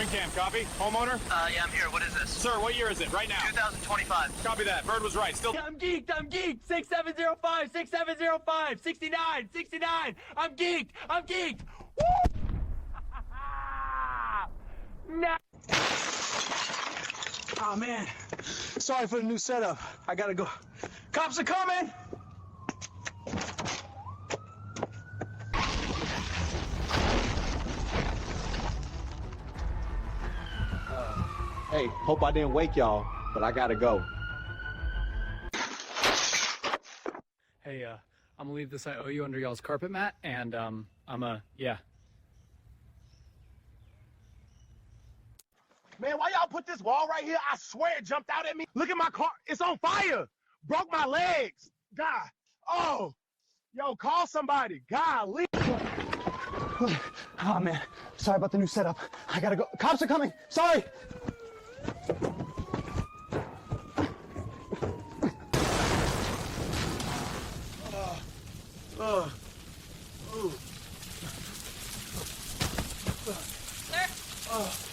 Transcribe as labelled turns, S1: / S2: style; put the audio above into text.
S1: Ring cam, copy. Homeowner?
S2: Yeah, I'm here. What is this?
S1: Sir, what year is it? Right now.
S2: 2025.
S1: Copy that. Bird was right. Still.
S3: I'm geeked. 6705, 6705, 69, 69. I'm geeked. Woo! Nah. Oh man, sorry for the new setup. I gotta go. Cops are coming.
S4: Hey, hope I didn't wake y'all, but I gotta go.
S3: Hey, I'm gonna leave this IOU under y'all's carpet mat, and yeah.
S5: Man, why y'all put this wall right here? I swear it jumped out at me. Look at my car. It's on fire. Broke my legs. God. Oh. Yo, call somebody. Golly. Oh, man. Sorry about the new setup. I gotta go. Cops are coming. Sorry.
S6: Sir?